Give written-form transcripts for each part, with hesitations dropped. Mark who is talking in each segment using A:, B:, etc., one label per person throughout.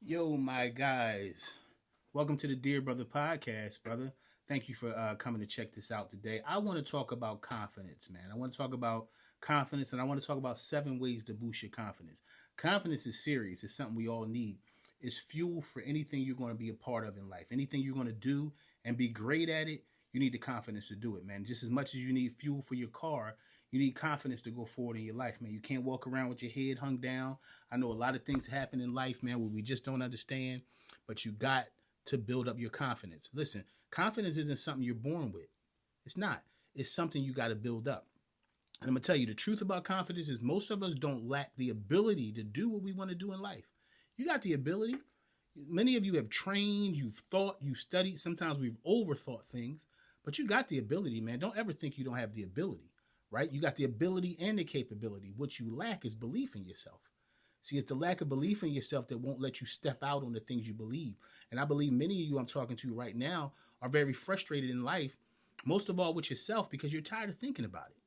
A: Yo, my guys. Welcome to the Dear Brother podcast, brother. Thank you for coming to check this out today. I want to talk about confidence, man. I want to talk about confidence and I want to talk about 7 ways to boost your confidence. Confidence is serious, it's something we all need. It's fuel for anything you're going to be a part of in life. Anything you're going to do and be great at it, you need the confidence to do it, man. Just as much as you need fuel for your car, you need confidence to go forward in your life, man. You can't walk around with your head hung down. I know a lot of things happen in life, man, where we just don't understand, but you got to build up your confidence. Listen, confidence isn't something you're born with. It's not. It's something you got to build up. And I'm going to tell you the truth about confidence is most of us don't lack the ability to do what we want to do in life. You got the ability. Many of you have trained, you've thought, you've studied. Sometimes we've overthought things, but you got the ability, man. Don't ever think you don't have the ability, right? You got the ability and the capability. What you lack is belief in yourself. See, it's the lack of belief in yourself that won't let you step out on the things you believe. And I believe many of you I'm talking to right now are very frustrated in life, most of all with yourself, because you're tired of thinking about it,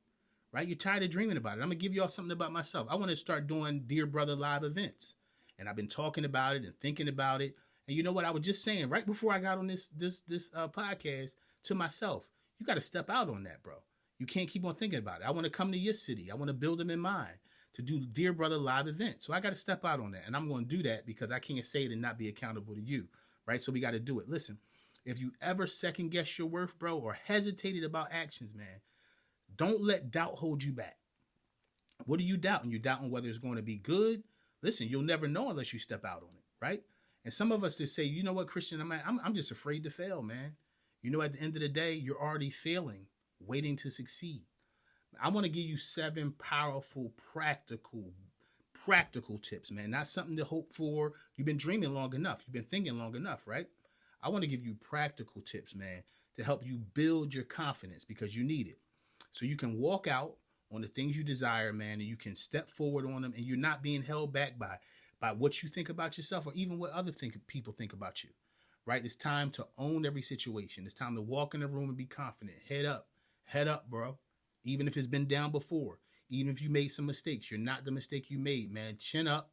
A: right? You're tired of dreaming about it. I'm going to give y'all something about myself. I want to start doing Dear Brother live events. And I've been talking about it and thinking about it. And you know what? I was just saying right before I got on this podcast to myself, you got to step out on that, bro. You can't keep on thinking about it. I want to come to your city. I want to build them in mind to do Dear Brother live events. So I got to step out on that. And I'm going to do that because I can't say it and not be accountable to you, right? So we got to do it. Listen, if you ever second guess your worth, bro, or hesitated about actions, man, don't let doubt hold you back. What are you doubting? You're doubting whether it's going to be good. Listen, you'll never know unless you step out on it, right? And some of us just say, you know what, Christian, I'm just afraid to fail, man. You know, at the end of the day, you're already failing, waiting to succeed. I want to give you 7 powerful, practical tips, man. Not something to hope for. You've been dreaming long enough. You've been thinking long enough, right? I want to give you practical tips, man, to help you build your confidence because you need it. So you can walk out on the things you desire, man, and you can step forward on them and you're not being held back by what you think about yourself or even what other people think about you, right? It's time to own every situation. It's time to walk in the room and be confident. Head up, bro. Even if it's been down before, even if you made some mistakes, you're not the mistake you made, man. Chin up.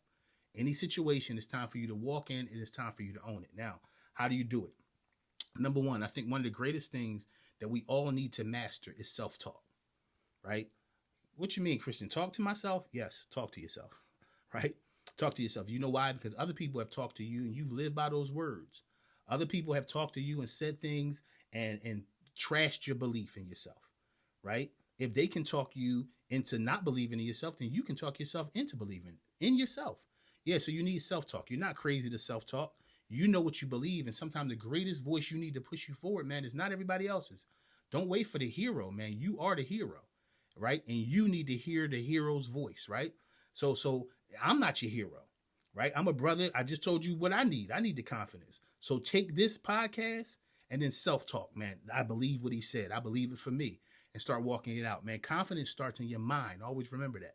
A: Any situation, it's time for you to walk in and it's time for you to own it. Now, how do you do it? Number one, I think one of the greatest things that we all need to master is self-talk, right? What you mean, Christian? Talk to myself? Yes, talk to yourself, right? Talk to yourself. You know why? Because other people have talked to you and you've lived by those words. Other people have talked to you and said things and trashed your belief in yourself, right? If they can talk you into not believing in yourself, then you can talk yourself into believing in yourself. Yeah, so you need self-talk. You're not crazy to self-talk. You know what you believe. And sometimes the greatest voice you need to push you forward, man, is not everybody else's. Don't wait for the hero, man. You are the hero, right? And you need to hear the hero's voice, right? So I'm not your hero, right? I'm a brother. I just told you what I need. I need the confidence. So take this podcast and then self-talk, man. I believe what he said. I believe it for me. And start walking it out, man. Confidence starts in your mind. Always remember that.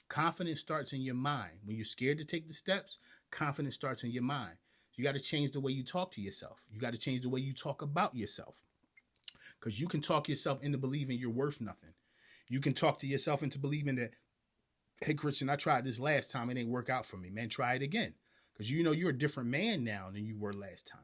A: Confidence starts in your mind. When you're scared to take the steps, confidence starts in your mind. You got to change the way you talk to yourself. You got to change the way you talk about yourself. Because you can talk yourself into believing you're worth nothing. You can talk to yourself into believing that, hey, Christian, I tried this last time. It didn't work out for me, man. Try it again. Because you know you're a different man now than you were last time.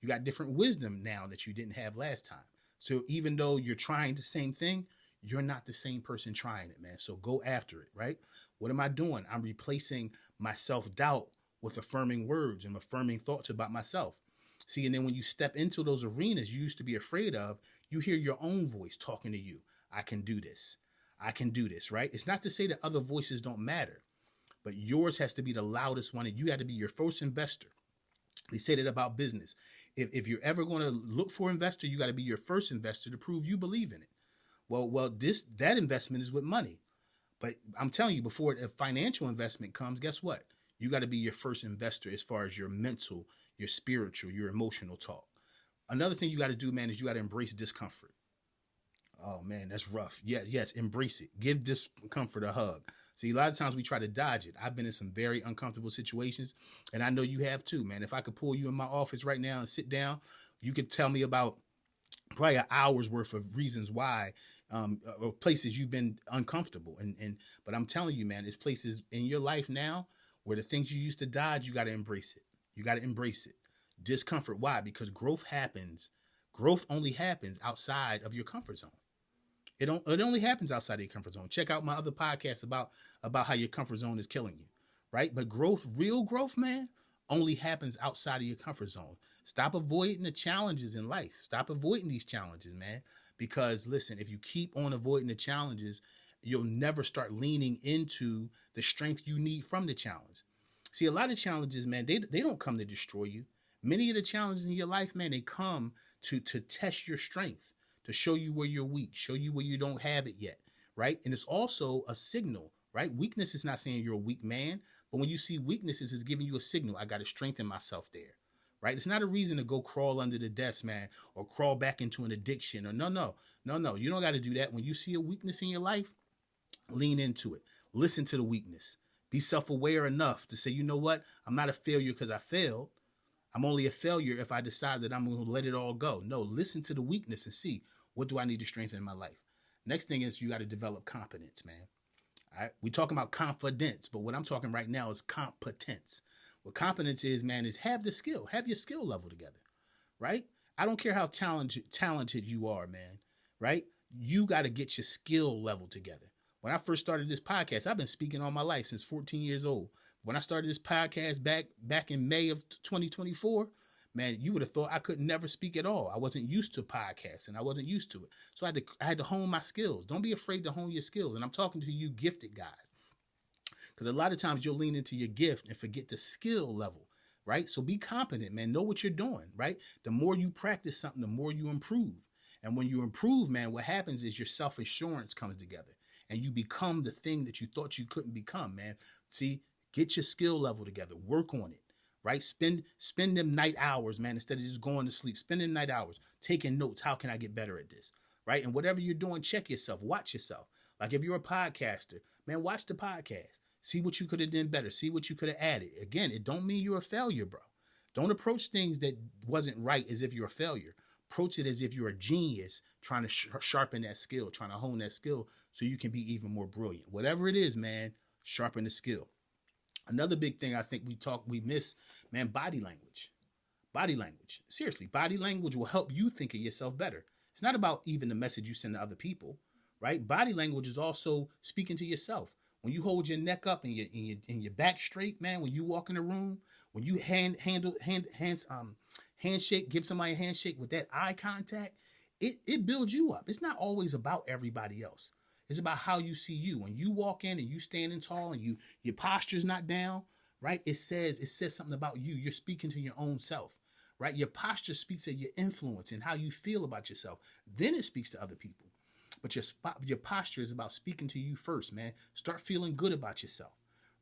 A: You got different wisdom now that you didn't have last time. So even though you're trying the same thing, you're not the same person trying it, man. So go after it, right? What am I doing? I'm replacing my self-doubt with affirming words and affirming thoughts about myself. See, and then when you step into those arenas you used to be afraid of, you hear your own voice talking to you. I can do this. I can do this, right? It's not to say that other voices don't matter, but yours has to be the loudest one, and you got to be your first investor. They say that about business. If you're ever going to look for an investor, you got to be your first investor to prove you believe in it. Well, that investment is with money. But I'm telling you, before a financial investment comes, guess what? You got to be your first investor as far as your mental, your spiritual, your emotional talk. Another thing you got to do, man, is you got to embrace discomfort. Oh, man, that's rough. Yes, embrace it. Give discomfort a hug. See, a lot of times we try to dodge it. I've been in some very uncomfortable situations, and I know you have too, man. If I could pull you in my office right now and sit down, you could tell me about probably an hour's worth of reasons why, or places you've been uncomfortable. But I'm telling you, man, it's places in your life now where the things you used to dodge, you got to embrace it. You got to embrace it. Discomfort. Why? Because growth only happens outside of your comfort zone. It only happens outside of your comfort zone. Check out my other podcasts about how your comfort zone is killing you, right? But real growth, man, only happens outside of your comfort zone. Stop avoiding the challenges in life. Stop avoiding these challenges, man. Because listen, if you keep on avoiding the challenges, you'll never start leaning into the strength you need from the challenge. See, a lot of challenges, man, they don't come to destroy you. Many of the challenges in your life, man, they come to test your strength, to show you where you're weak, show you where you don't have it yet, right? And it's also a signal, right? Weakness is not saying you're a weak man, but when you see weaknesses, it's giving you a signal. I got to strengthen myself there, right? It's not a reason to go crawl under the desk, man, or crawl back into an addiction or no. You don't got to do that. When you see a weakness in your life, lean into it. Listen to the weakness. Be self-aware enough to say, you know what? I'm not a failure because I failed. I'm only a failure if I decide that I'm going to let it all go. No, listen to the weakness and see, what do I need to strengthen in my life? Next thing is you got to develop competence, man. All right. We're talking about confidence, but what I'm talking right now is competence. What competence is, man, is have the skill, have your skill level together, right? I don't care how talented you are, man, right? You got to get your skill level together. When I first started this podcast, I've been speaking all my life since 14 years old. When I started this podcast back in May of 2024, man, you would have thought I could never speak at all. I wasn't used to podcasts and I wasn't used to it. So I had to hone my skills. Don't be afraid to hone your skills. And I'm talking to you gifted guys, because a lot of times you'll lean into your gift and forget the skill level, right? So be competent, man. Know what you're doing, right? The more you practice something, the more you improve. And when you improve, man, what happens is your self-assurance comes together and you become the thing that you thought you couldn't become, man. See, get your skill level together. Work on it, right? Spend them night hours, man, instead of just going to sleep. Spend them night hours taking notes. How can I get better at this, right? And whatever you're doing, check yourself. Watch yourself. Like if you're a podcaster, man, watch the podcast. See what you could have done better. See what you could have added. Again, it don't mean you're a failure, bro. Don't approach things that wasn't right as if you're a failure. Approach it as if you're a genius trying to sharpen that skill, trying to hone that skill so you can be even more brilliant. Whatever it is, man, sharpen the skill. Another big thing I think we miss, man, body language. Body language. Seriously, body language will help you think of yourself better. It's not about even the message you send to other people, right? Body language is also speaking to yourself. When you hold your neck up and your back straight, man, when you walk in the room, when you handshake, give somebody a handshake with that eye contact, it builds you up. It's not always about everybody else. It's about how you see you. When you walk in and you standing tall and your posture's not down, right? It says something about you. You're speaking to your own self, right? Your posture speaks of your influence and how you feel about yourself. Then it speaks to other people. But your posture is about speaking to you first, man. Start feeling good about yourself,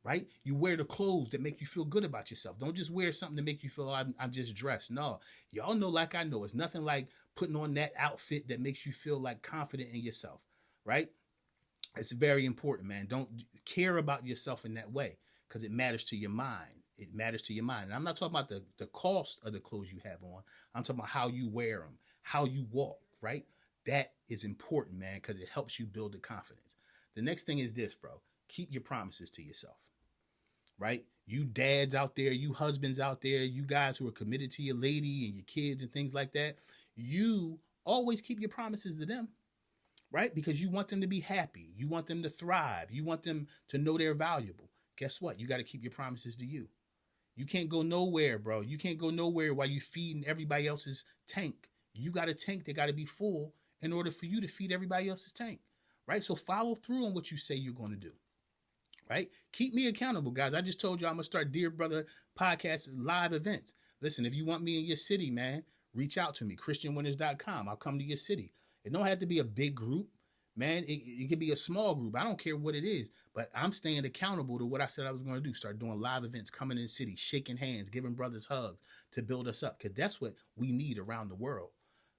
A: right? You wear the clothes that make you feel good about yourself. Don't just wear something to make you feel I'm just dressed. No, y'all know, like I know, it's nothing like putting on that outfit that makes you feel like confident in yourself, right? It's very important, man. Don't care about yourself in that way because it matters to your mind. It matters to your mind. And I'm not talking about the cost of the clothes you have on. I'm talking about how you wear them, how you walk, right? That is important, man, because it helps you build the confidence. The next thing is this, bro. Keep your promises to yourself, right? You dads out there, you husbands out there, you guys who are committed to your lady and your kids and things like that, you always keep your promises to them, right? Because you want them to be happy. You want them to thrive. You want them to know they're valuable. Guess what? You got to keep your promises to you. You can't go nowhere, bro. You can't go nowhere while you feeding everybody else's tank. You got a tank that got to be full in order for you to feed everybody else's tank, right? So follow through on what you say you're going to do, right? Keep me accountable, guys. I just told you I'm going to start Dear Brother podcast live events. Listen, if you want me in your city, man, reach out to me, christianwinners.com. I'll come to your city. It don't have to be a big group, man. It could be a small group. I don't care what it is, but I'm staying accountable to what I said I was going to do. Start doing live events, coming in the city, shaking hands, giving brothers hugs to build us up, because that's what we need around the world.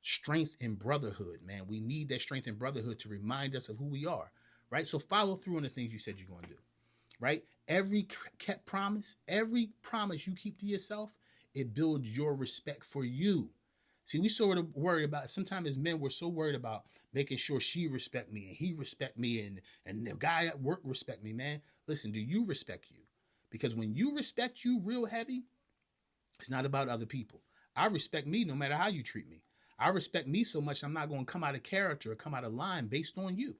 A: Strength and brotherhood, man. We need that strength and brotherhood to remind us of who we are, right? So follow through on the things you said you're going to do, right? Every kept promise, every promise you keep to yourself, it builds your respect for you. See, we sort of worry about, sometimes as men, we're so worried about making sure she respect me and he respect me and the guy at work respect me, man. Listen, do you respect you? Because when you respect you real heavy, It's not about other people. I respect me no matter how you treat me. I respect me so much I'm not going to come out of character or come out of line based on you.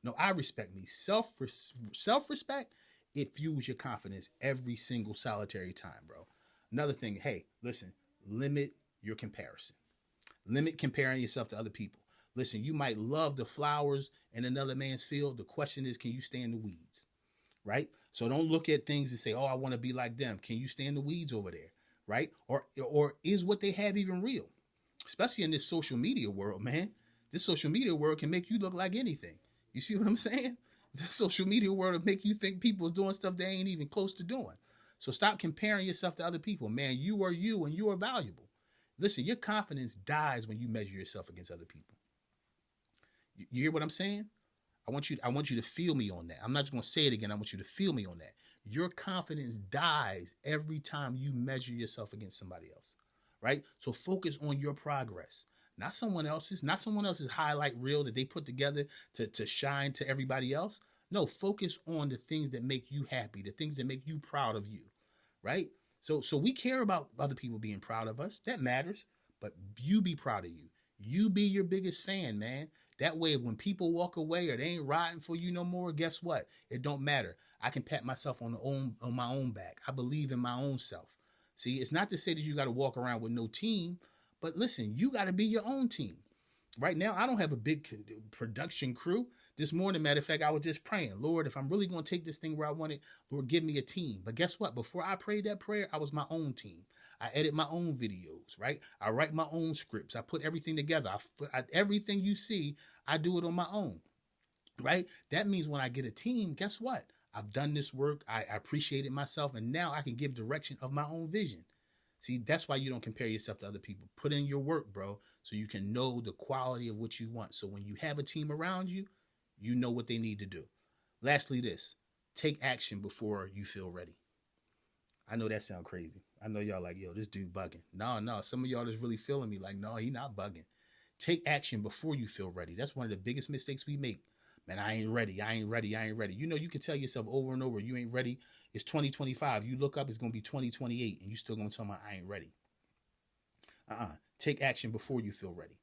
A: No, I respect me. Self-respect, it fuels your confidence every single solitary time, bro. Another thing, hey, listen, limit your comparison. Limit comparing yourself to other people. Listen, you might love the flowers in another man's field. The question is, can you stay in the weeds? Right? So don't look at things and say, oh, I want to be like them. Can you stay in the weeds over there? Right? Or is what they have even real? Especially in this social media world, man. This social media world can make you look like anything. You see what I'm saying? The social media world will make you think people are doing stuff they ain't even close to doing. So stop comparing yourself to other people, man. You are you and you are valuable. Listen, your confidence dies when you measure yourself against other people. You hear what I'm saying? I want you to feel me on that. I'm not just going to say it again. I want you to feel me on that. Your confidence dies every time you measure yourself against somebody else, right? So focus on your progress, not someone else's highlight reel that they put together to shine to everybody else. No, focus on the things that make you happy, the things that make you proud of you, right? So we care about other people being proud of us. That matters, but you be proud of you. You be your biggest fan, man. That way, when people walk away or they ain't riding for you no more, guess what? It don't matter. I can pat myself on my own back. I believe in my own self. See, it's not to say that you got to walk around with no team, but listen, you got to be your own team. Right now, I don't have a big production crew. This morning, matter of fact, I was just praying, Lord, if I'm really going to take this thing where I want it, Lord, give me a team. But guess what? Before I prayed that prayer, I was my own team. I edit my own videos, right? I write my own scripts. I put everything together. Everything you see, I do it on my own, right? That means when I get a team, guess what? I've done this work. I appreciated myself, and now I can give direction of my own vision. See, that's why you don't compare yourself to other people. Put in your work, bro, so you can know the quality of what you want. So when you have a team around you, you know what they need to do. Lastly, this, take action before you feel ready. I know that sounds crazy. I know y'all like, yo, this dude bugging. No, some of y'all is really feeling me like, no, he not bugging. Take action before you feel ready. That's one of the biggest mistakes we make. Man, I ain't ready. You know, you can tell yourself over and over, you ain't ready. It's 2025. You look up, it's going to be 2028, and you still going to tell me I ain't ready. Take action before you feel ready,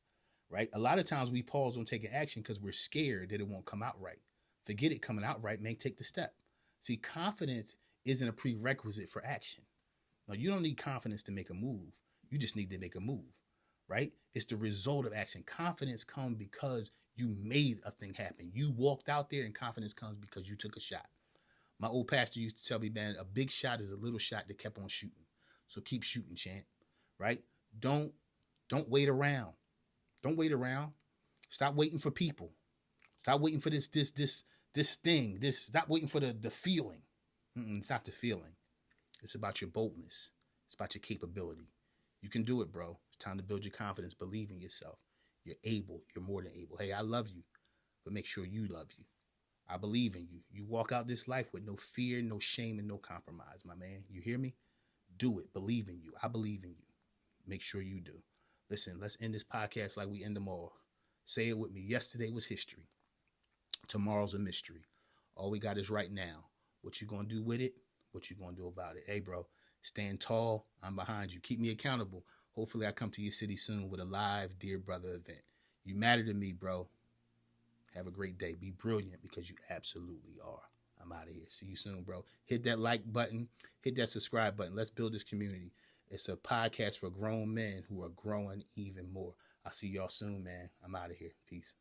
A: right? A lot of times we pause on taking action because we're scared that it won't come out right. Forget it coming out right, man. Take the step. See, confidence isn't a prerequisite for action. Now, you don't need confidence to make a move. You just need to make a move, right? It's the result of action. Confidence comes because you made a thing happen. You walked out there, and confidence comes because you took a shot. My old pastor used to tell me, man, a big shot is a little shot that kept on shooting. So keep shooting, champ, right? Don't wait around. Don't wait around. Stop waiting for people. Stop waiting for this thing. Stop waiting for the feeling. It's not the feeling. It's about your boldness. It's about your capability. You can do it, bro. It's time to build your confidence. Believe in yourself. You're able. You're more than able. Hey, I love you, but make sure you love you. I believe in you. You walk out this life with no fear, no shame, and no compromise, my man. You hear me? Do it. Believe in you. I believe in you. Make sure you do. Listen, let's end this podcast like we end them all. Say it with me. Yesterday was history. Tomorrow's a mystery. All we got is right now. What you gonna do with it? What you gonna do about it? Hey, bro, stand tall. I'm behind you. Keep me accountable. Hopefully I come to your city soon with a live Dear Brother event. You matter to me, bro. Have a great day. Be brilliant because you absolutely are. I'm out of here. See you soon, bro. Hit that like button. Hit that subscribe button. Let's build this community. It's a podcast for grown men who are growing even more. I'll see y'all soon, man. I'm out of here. Peace.